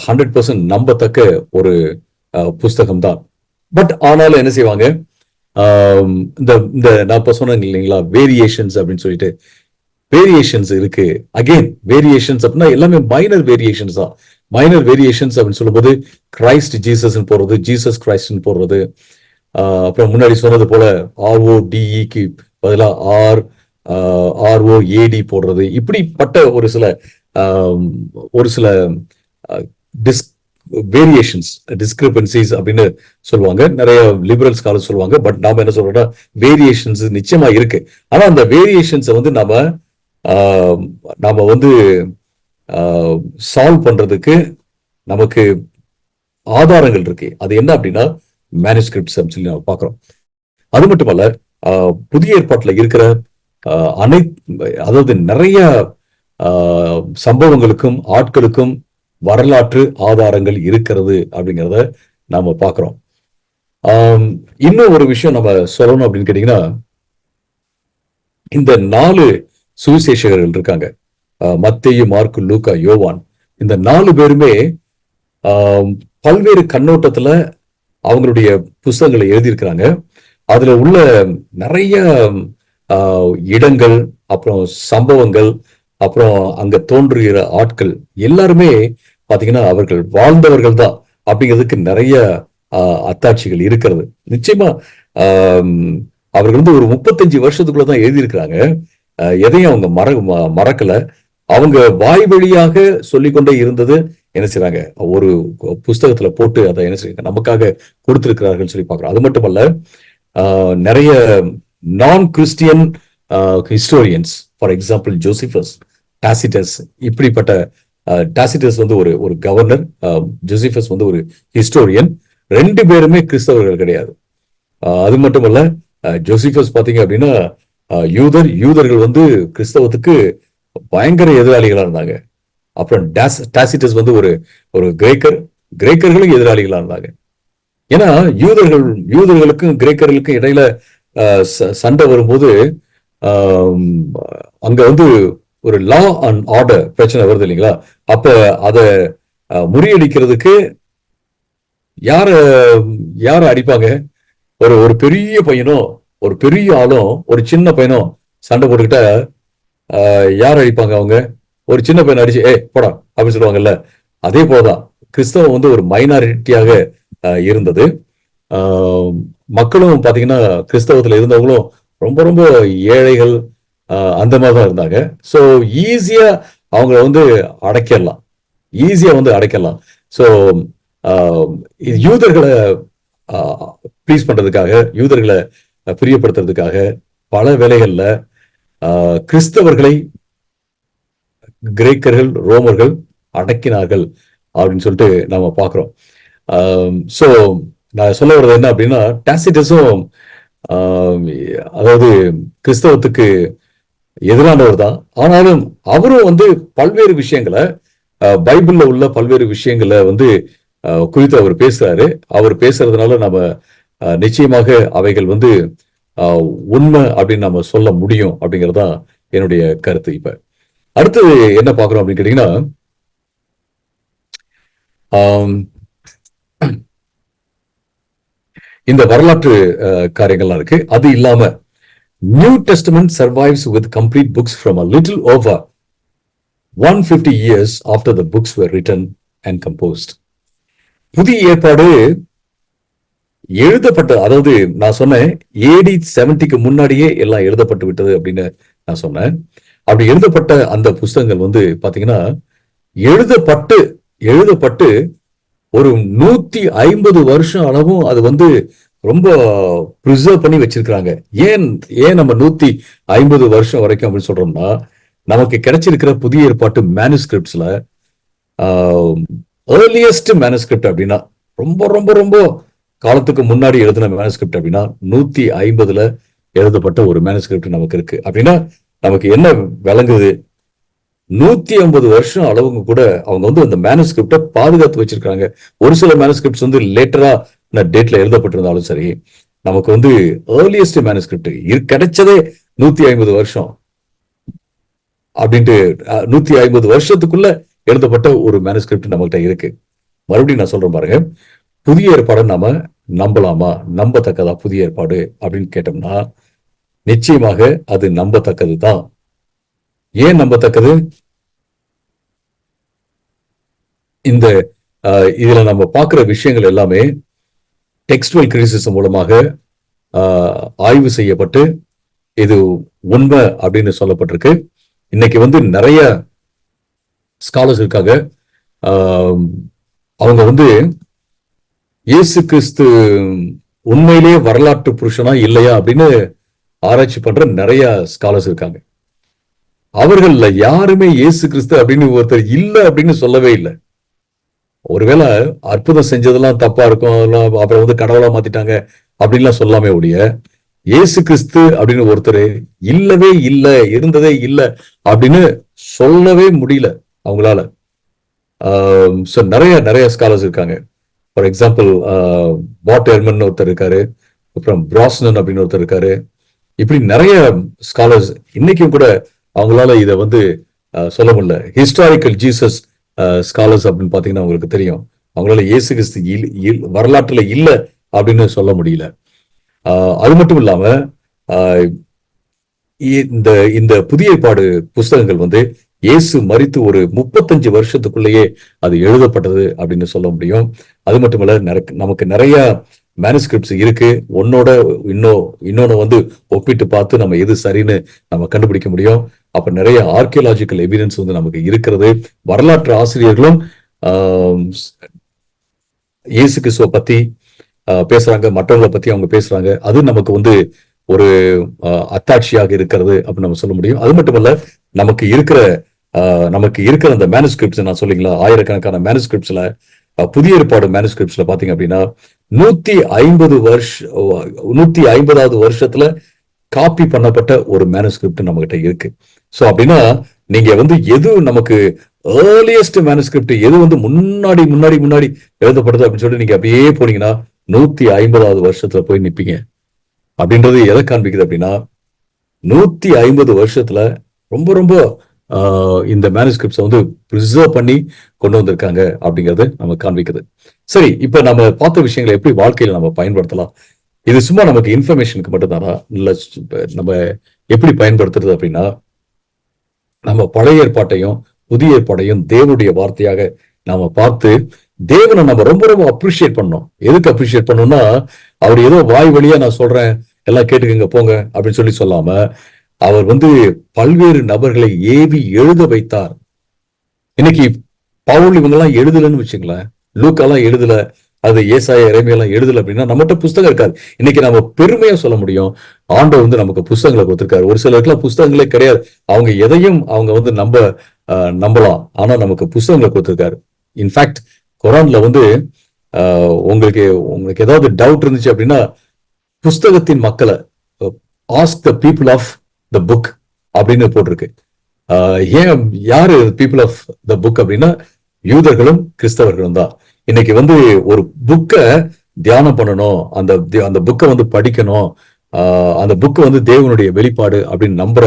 Speaker 1: 100% நம்பத்தக்க ஒரு புஸ்தகம் தான். பட் ஆனாலும் என்ன செய்வாங்க, இந்த நான் இப்ப சொன்னேன் இல்லைங்களா, வேரியேஷன்ஸ் அப்படின்னு சொல்லிட்டு வேரியேஷன்ஸ் இருக்கு. அகெயின் வேரியேஷன்ஸ் அப்படின்னா எல்லாமே மைனர் வேரியேஷன்ஸ் தான். மைனர் வேரியேஷன்ஸ் அப்படின்னு சொல்லும்போது கிரைஸ்ட் ஜீசஸ் போடுறது, ஜீசஸ் கிரைஸ்ட் போடுறது, அப்புறம் முன்னாடி சொன்னது போல RODEக்கு பதிலா ROAD போடுறது, இப்படிப்பட்ட ஒரு சில வேரியேஷன்ஸ், டிஸ்கிரிபன்சிஸ் அப்படின்னு சொல்லுவாங்க. நிறைய லிபரல் ஸ்காலர் சொல்லுவாங்க. பட் நாம என்ன சொல்றோம்னா வேரியேஷன்ஸ் நிச்சயமா இருக்கு. ஆனா அந்த வேரியேஷன்ஸை வந்து நாம வந்து சால்வ் பண்றதுக்கு நமக்கு ஆதாரங்கள் இருக்கு. அது என்ன அப்படின்னா மேனுஸ்கிரிப்ட்ஸ் சொல்லி நம்ம பார்க்கிறோம். அது மட்டுமல்ல, புதிய ஏற்பாட்டுல இருக்கிற அதாவது நிறைய சம்பவங்களுக்கும் ஆட்களுக்கும் வரலாற்று ஆதாரங்கள் இருக்கிறது அப்படிங்கிறத நாம பார்க்கிறோம். இன்னும் ஒரு விஷயம் நம்ம சொல்லணும் அப்படின்னு கேட்டீங்கன்னா, இந்த 4 சுவிசேஷகர்கள் இருக்காங்க, மத்தேயு, மார்க்கு, லூக்கா, யோவான். இந்த 4 பேருமே பல்வேறு கண்ணோட்டத்துல அவங்களுடைய புஸ்தகங்களை எழுதியிருக்கிறாங்க. அதுல உள்ள நிறைய இடங்கள், அப்புறம் சம்பவங்கள், அப்புறம் அங்க தோன்றுகிற ஆட்கள் எல்லாருமே பாத்தீங்கன்னா அவர்கள் வாழ்ந்தவர்கள் தான் அப்படிங்கிறதுக்கு நிறைய அத்தாட்சிகள் இருக்கிறது. நிச்சயமா அவர்கள் வந்து ஒரு 35 வருஷத்துக்குள்ளதான் எழுதியிருக்கிறாங்க. எதையும் அவங்க மறக்கல. அவங்க வாய் வழியாக சொல்லிக்கொண்டே இருந்தது என்ன செய்றாங்க, ஒரு புஸ்தகத்துல போட்டு அதை என்ன செய்றாங்க நமக்காக கொடுத்திருக்கிறார்கள் சொல்லி பார்க்கிறோம். அது மட்டுமல்ல, நிறைய non Christian historians, for example Josephus, Tacitus, இப்படிப்பட்ட டாசிட்டஸ் வந்து ஒரு கவர்னர், ஜோசிபஸ் வந்து ஒரு ஹிஸ்டோரியன். 2 பேருமே கிறிஸ்தவர்கள் கிடையாது. அது மட்டுமல்ல, ஜோசிபஸ் பாத்தீங்க அப்படின்னா யூதர்கள் வந்து கிறிஸ்தவத்துக்கு பயங்கர எதிராளிகளா இருந்தாங்க. அப்புறம் டாசிட்டஸ் வந்து ஒரு கிரேக்கர்களும் எதிராளிகளா இருந்தாங்க. ஏன்னா யூதர்களுக்கும் கிரேக்கர்களுக்கும் இடையில சண்டை வரும்போது அங்க வந்து ஒரு லா அண்ட் ஆர்டர் பிரச்சனை வருது இல்லைங்களா, அப்ப அத முறியடிக்கிறதுக்கு யார அடிப்பாங்க, ஒரு பெரிய பையனும் ஒரு பெரிய ஆளும் ஒரு சின்ன பையனும் சண்டை போட்டுக்கிட்ட யார் அடிப்பாங்க, அவங்க ஒரு சின்ன பையன் அடிச்சு போடா அப்படின்னு சொல்லுவாங்கல்ல. அதே போலதான் கிறிஸ்தவம் வந்து ஒரு மைனாரிட்டியாக இருந்தது. மக்களும் பாத்தீங்கன்னா கிறிஸ்தவத்துல இருந்தவங்களும் ரொம்ப ரொம்ப ஏழைகள், அந்த மாதிரிதான் இருந்தாங்க. சோ ஈஸியா அவங்கள வந்து அடைக்கலாம். சோ யூதர்களை ப்ளீஸ் பண்றதுக்காக, யூதர்களை பிரியப்படுத்துறதுக்காக பல வேளைகள்ல கிறிஸ்தவர்களை கிரேக்கர்கள், ரோமர்கள் அடக்கினார்கள் அப்படின்னு சொல்லிட்டு நம்ம பாக்குறோம். சோ நான் சொல்ல வர்றது என்ன அப்படின்னா, டாசிட்டஸும் அதாவது கிறிஸ்தவத்துக்கு எதிரானவர் தான். ஆனாலும் அவரும் வந்து பல்வேறு விஷயங்களை பைபிள்ல உள்ள பல்வேறு விஷயங்களை வந்து குறித்து அவர் பேசுறாரு. அவர் பேசுறதுனால நம்ம நிச்சயமாக அவைகள் வந்து உண்மை அப்படின்னு நம்ம சொல்ல முடியும் அப்படிங்கறதுதான் என்னுடைய கருத்து. இப்ப அடுத்தது என்ன பாக்குறோம் அப்படின்னு கேட்டீங்கன்னா, இந்த வரலாற்று காரியங்கள்லாம் இருக்கு. அது இல்லாம new testament survives with complete books from a little over 150 years after the books were written and composed. புதிய ஏற்பாடு எழுதப்பட்ட, அதாவது நான் சொன்னேன் AD 70க்கு முன்னாடியே எல்லாம் எழுதப்பட்டு விட்டது அப்படின்னு நான் சொன்னேன். அப்படி எழுதப்பட்ட அந்த புஸ்தகங்கள் வந்து பாத்தீங்கன்னா எழுதப்பட்டு ஒரு 150 வருஷம் அளவும் அது வந்து ரொம்ப ப்ரிசர்வ் பண்ணி வச்சிருக்கிறாங்க. ஏன் நம்ம 150 வருஷம் வரைக்கும் அப்படின்னு சொல்றோம்னா, நமக்கு கிடைச்சிருக்கிற புதிய ஏற்பாட்டு மேனுஸ்கிரிப்ட்ஸ்ல ஏர்லியஸ்ட் மேனுஸ்கிரிப்ட் அப்படின்னா ரொம்ப ரொம்ப ரொம்ப காலத்துக்கு முன்னாடி எழுதின மேனுஸ்கிரிப்ட் அப்படின்னா 150ல எழுதப்பட்ட ஒரு மேனுஸ்கிரிப்ட் நமக்கு இருக்கு. அப்படின்னா நமக்கு என்ன விளங்குது, 150 வருஷம் அளவுங்க கூட அவங்க வந்து அந்த மேனுஸ்கிரிப்ட பாதுகாத்து வச்சிருக்காங்க. ஒரு சில மேனுஸ்கிரிப்ட்ஸ் வந்து லேட்டரா டேட்ல எழுதப்பட்டிருந்தாலும் சரி, நமக்கு வந்து ஏர்லியஸ்ட் மேனுஸ்கிரிப்ட் கிடைச்சதே 150 வருஷம் அப்படின்ட்டு 150 வருஷத்துக்குள்ள எழுதப்பட்ட ஒரு மேனுஸ்கிரிப்ட் நம்மகிட்ட இருக்கு. மறுபடியும் நான் சொல்றேன் பாருங்க, புதிய ஏற்பாடை நாம நம்பலாமா, நம்பத்தக்கதா புதிய ஏற்பாடு அப்படின்னு கேட்டோம்னா நிச்சயமாக அது நம்பத்தக்கது தான். ஏன் நம்பத்தக்கது? இந்த இதுல நம்ம பார்க்கிற விஷயங்கள் எல்லாமே டெக்ஸ்டுவல் கிரிட்டிசிசம் மூலமாக ஆய்வு செய்யப்பட்டு இது உண்மை அப்படின்னு சொல்லப்பட்டிருக்கு. இன்னைக்கு வந்து நிறைய ஸ்காலர்ஸ் இருக்காங்க, அவங்க வந்து இயேசு கிறிஸ்து உண்மையிலேயே வரலாற்று புருஷனா இல்லையா அப்படின்னு ஆராய்ச்சி பண்ற நிறைய ஸ்காலர்ஸ் இருக்காங்க. அவர்கள்ல யாருமே இயேசு கிறிஸ்து அப்படின்னு ஒருத்தர் இல்லை அப்படின்னு சொல்லவே இல்லை. ஒருவேளை அற்புதம் செஞ்சதெல்லாம் தப்பா இருக்கும், அப்புறம் வந்து கடவுளா மாத்திட்டாங்க அப்படின்லாம் சொல்லாமே ஒழிய, இயேசு கிறிஸ்து அப்படின்னு ஒருத்தர் இல்லவே இல்லை, இருந்ததே இல்லை அப்படின்னு சொல்லவே முடியல அவங்களால. நிறைய நிறைய ஸ்காலர்ஸ் இருக்காங்க. ஃபார் எக்ஸாம்பிள் பாட் எர்மன் ஒருத்தர் இருக்காரு, அப்புறம் பிராஸ்னன் அப்படின்னு ஒருத்தர் இருக்காரு. இப்படி நிறைய ஸ்காலர்ஸ் இன்னைக்கும் கூட அவங்களால இதை வந்து சொல்ல முடியல. ஹிஸ்டாரிக்கல் ஜீசஸ் ஸ்காலர்ஸ் அப்படின்னு பாத்தீங்கன்னா அவங்களுக்கு தெரியும், அவங்களால இயேசு கிறிஸ்து வரலாற்றுல இல்ல அப்படின்னு சொல்ல முடியல. அது மட்டும் இல்லாம இந்த இந்த புதிய ஏற்பாடு புஸ்தகங்கள் வந்து இயேசு மரித்து ஒரு 35 வருஷத்துக்குள்ளேயே அது எழுதப்பட்டது அப்படின்னு சொல்ல முடியும். அது மட்டுமல்ல, நமக்கு நிறைய மேனுஸ்கிரிப்ட்ஸ் இருக்கு. இன்னொன்னு வந்து ஒப்பிட்டு பார்த்து நம்ம எது சரின்னு நம்ம கண்டுபிடிக்க முடியும். அப்ப நிறைய ஆர்கியலாஜிக்கல் எவிடன்ஸ் வந்து நமக்கு இருக்கிறது. வரலாற்று ஆசிரியர்களும் இயேசு கிறிஸ்துவ பத்தி பேசுறாங்க, மற்றவங்களை பத்தி அவங்க பேசுறாங்க. அது நமக்கு வந்து ஒரு அத்தாட்சியாக இருக்கிறது அப்படின்னு நம்ம சொல்ல முடியும். அது மட்டுமல்ல, நமக்கு இருக்கிற அந்த மேனுஸ்கிரிப்ட்ஸ் நான் சொல்லிங்களா, ஆயிரக்கணக்கான மேனுஸ்கிரிப்ட்ஸ்ல புதிய ஏற்பாடு மேனுஸ்கிரிப்ட்ஸ்ல பாத்தீங்க அப்படின்னா 150வது வருஷத்துல காப்பி பண்ணப்பட்ட ஒரு மேனுஸ்கிரிப்ட் நம்ம கிட்ட இருக்கு. சோ அப்படின்னா நீங்க வந்து எது நமக்கு ஏர்லியஸ்ட் மேனுஸ்கிரிப்ட், எது வந்து முன்னாடி முன்னாடி முன்னாடி எழுதப்படுது அப்படின்னு சொல்லிட்டு நீங்க அப்படியே போனீங்கன்னா 150வது வருஷத்துல போய் நிப்பீங்க. அப்படின்றது எதை காண்பிக்குது அப்படின்னா 150 வருஷத்துல ரொம்ப ரொம்ப இந்த மேனுஸ்கிரிப்ட்ஸ் வந்து ப்ரிசர்வ் பண்ணி கொண்டு வந்திருக்காங்க அப்படிங்கறது நம்ம காண்பிக்குது. சரி, இப்ப நம்ம பார்த்த விஷயங்களை எப்படி வாழ்க்கையில நம்ம பயன்படுத்தலாம்? இது சும்மா நமக்கு இன்ஃபர்மேஷனுக்கு மட்டும்தானா, இல்ல நம்ம எப்படி பயன்படுத்துறது அப்படின்னா, நம்ம பழைய ஏற்பாட்டையும் புதிய ஏற்பாட்டையும் தேவனுடைய வார்த்தையாக நாம பார்த்து தேவனை நம்ம ரொம்ப ரொம்ப அப்ரிஷியேட் பண்ணோம். எதுக்கு அப்ரிஷியேட் பண்ணோம்னா, அவர் ஏதோ வாய் வழியா நான் சொல்றேன் எல்லாம் கேட்டுக்கங்க போங்க அப்படின்னு சொல்லி சொல்லாம, அவர் வந்து பல்வேறு நபர்களை ஏவி எழுத வைத்தார். இன்னைக்கு பவுல் இவங்க எல்லாம் எழுதலன்னு வச்சுங்களேன், லூக்காலாம் எழுதல, அது ஏசாயா எரேமியாலாம் எழுதல அப்படின்னா நம்மகிட்ட புஸ்தகம் இருக்காது. இன்னைக்கு நம்ம பெருமையா சொல்ல முடியும், ஆண்டவர் வந்து நமக்கு புஸ்தகங்களை கொடுத்திருக்காரு. ஒரு சிலருக்குலாம் புஸ்தகங்களே கிடையாது, அவங்க எதையும் அவங்க வந்து நம்பலாம், ஆனா நமக்கு புஸ்தகங்களை கொடுத்திருக்காரு. இன்ஃபேக்ட் குரான்ல வந்து உங்களுக்கு ஏதாவது டவுட் இருந்துச்சு அப்படின்னா புஸ்தகத்தின் மக்களை, ask the people of the book அப்படின்னு போட்டிருக்கு. ஏன் யாரு பீப்புள் ஆஃப் த புக் அப்படின்னா யூதர்களும் கிறிஸ்தவர்களும் தான். இன்னைக்கு வந்து ஒரு புக்கை தியானம் பண்ணணும், அந்த புக்கை வந்து படிக்கணும், அந்த புக்கு வந்து தேவனுடைய வெளிப்பாடு அப்படின்னு நம்புற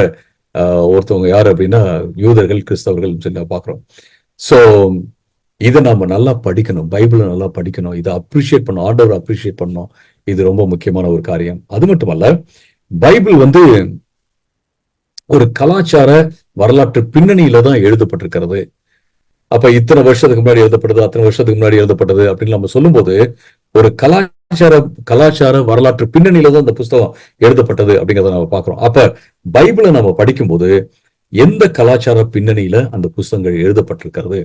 Speaker 1: ஒருத்தவங்க யாரு அப்படின்னா யூதர்கள் கிறிஸ்தவர்கள் சொல்லி பாக்குறோம். சோ இதை நாம நல்லா படிக்கணும், பைபிளை நல்லா படிக்கணும், இதை அப்ரிஷியேட் பண்ணணும், ஆண்டவர் அப்ரிஷியேட் பண்ணணும். இது ரொம்ப முக்கியமான ஒரு காரியம். அது மட்டுமல்ல, பைபிள் வந்து ஒரு கலாச்சார வரலாற்று பின்னணியில தான் எழுதப்பட்டிருக்கிறது. அப்ப இத்தனை வருஷத்துக்கு முன்னாடி எழுதப்பட்டது, அத்தனை வருஷத்துக்கு முன்னாடி எழுதப்பட்டது அப்படின்னு நம்ம சொல்லும்போது ஒரு கலாச்சார வரலாற்று பின்னணியில தான் இந்த புஸ்தகம் எழுதப்பட்டது அப்படிங்கிறத நம்ம பாக்குறோம். அப்ப பைபிளை நம்ம படிக்கும்போது எந்த கலாச்சார பின்னணியில அந்த புஸ்தகங்கள் எழுதப்பட்டிருக்கிறது,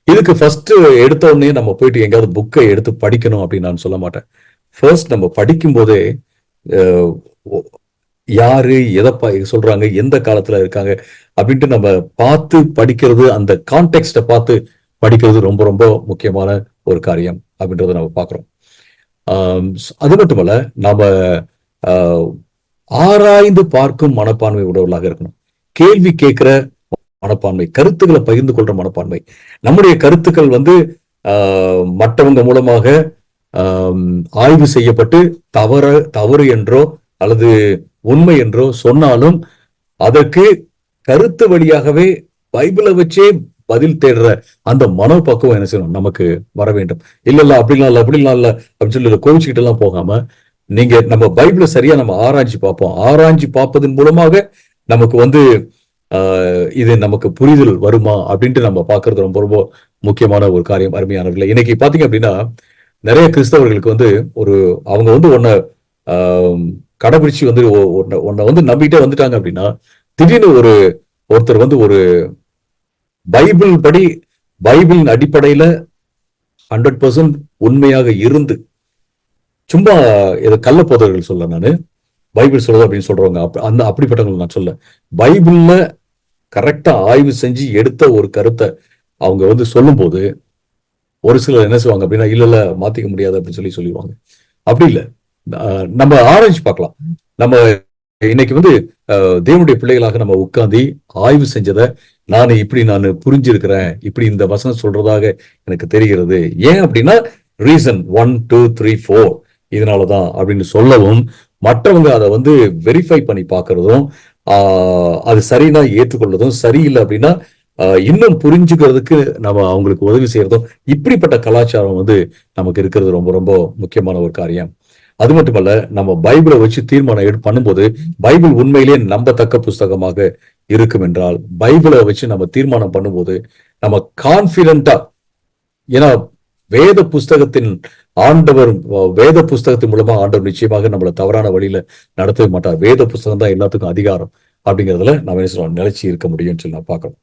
Speaker 1: இதுக்கு ஃபர்ஸ்ட் எடுத்த உடனே நம்ம போயிட்டு எங்கேயாவது புக்கை எடுத்து படிக்கணும் அப்படின்னு நான் சொல்ல மாட்டேன். ஃபர்ஸ்ட் நம்ம படிக்கும் போதே யாரு எதை சொல்றாங்க, எந்த காலத்துல இருக்காங்க அப்படின்ட்டு நம்ம பார்த்து படிக்கிறது, அந்த கான்டெக்ஸ்ட பார்த்து படிக்கிறது ரொம்ப ரொம்ப முக்கியமான ஒரு காரியம் அப்படின்றத நம்ம பார்க்கிறோம். அது மட்டுமல்ல, நாம ஆராய்ந்து பார்க்கும் மனப்பான்மை உடையவர்களாக இருக்கணும். கேள்வி கேட்கிற மனப்பான்மை, கருத்துக்களை பகிர்ந்து கொள்ற மனப்பான்மை. நம்முடைய கருத்துக்கள் வந்து மற்றவங்க மூலமாக ஆய்வு செய்யப்பட்டு தவறு என்றோ அல்லது உண்மை என்றோ சொன்னாலும் அதற்கு கருத்து வழியாகவே பைபிளை வச்சே பதில் தேடுற அந்த மனப்பக்குவம் என்ன செய்யணும், நமக்கு வர வேண்டும். இல்ல அப்படிலாம் இல்ல அப்படிலாம் இல்ல அப்படின்னு சொல்லி கோவிச்சுக்கிட்டு எல்லாம் போகாம, நீங்க நம்ம பைபிளை சரியா நம்ம ஆராய்ச்சி பார்ப்போம். ஆராய்ச்சி பார்ப்பதன் மூலமாக நமக்கு வந்து இது நமக்கு புரிதல் வருமா அப்படின்ட்டு நம்ம பாக்குறது ரொம்ப ரொம்ப முக்கியமான ஒரு காரியம். அருமையானவர்களே, இன்னைக்கு பாத்தீங்க அப்படின்னா நிறைய கிறிஸ்தவர்களுக்கு வந்து அவங்க வந்து கடைபிடிச்சு வந்து உன்னை வந்து நம்பிட்டே வந்துட்டாங்க அப்படின்னா, திடீர்னு ஒருத்தர் வந்து ஒரு பைபிளின் அடிப்படையில 100% உண்மையாக இருந்து, சும்மா கள்ள போதர்கள் சொல்ல நானு, பைபிள் சொல்றது அப்படின்னு சொல்றவங்க அப்படிப்பட்டவங்க நான் சொல்ல, பைபிள்ல கரெக்டா ஆய்வு செஞ்சு எடுத்த ஒரு கருத்தை அவங்க வந்து சொல்லும் போது ஒரு சிலர் என்ன செய்வாங்க அப்படின்னா, இல்ல மாத்திக்க முடியாது அப்படின்னு சொல்லிடுவாங்க. அப்படி இல்லை, நம்ம ஆராய்ச்சி பார்க்கலாம். நம்ம இன்னைக்கு வந்து தேவனுடைய பிள்ளைகளாக நம்ம உட்கார்ந்து ஆய்வு செஞ்சதை நான் புரிஞ்சிருக்கிறேன், இப்படி இந்த வசனம் சொல்றதாக எனக்கு தெரிகிறது. ஏன் அப்படின்னா ரீசன் 1 2 3 4 இதனாலதான் அப்படின்னு சொல்லவும், மற்றவங்க அதை வந்து வெரிஃபை பண்ணி பார்க்கறதும், அது சரினா ஏற்றுக்கொள்வதும், சரியில்லை அப்படின்னா இன்னும் புரிஞ்சுக்கிறதுக்கு நம்ம அவங்களுக்கு உதவி செய்யறதும், இப்படிப்பட்ட கலாச்சாரம் வந்து நமக்கு இருக்கிறது ரொம்ப ரொம்ப முக்கியமான ஒரு காரியம். அது மட்டுமல்ல, நம்ம பைபிளை வச்சு தீர்மானம் பண்ணும்போது பைபிள் உண்மையிலேயே நம்பத்தக்க புஸ்தகமாக இருக்கும் என்றால், பைபிளை வச்சு நம்ம தீர்மானம் பண்ணும்போது நம்ம கான்பிடென்டா, ஏன்னா வேத புஸ்தகத்தின் மூலமா ஆண்டவர் நிச்சயமாக நம்மளை தவறான வழியில நடத்தவே மாட்டார். வேத புஸ்தகம் தான் எல்லாத்துக்கும் அதிகாரம் அப்படிங்கிறதுல நம்ம நிலைச்சி இருக்க முடியும்னு சொல்லி நான் பார்க்கணும்.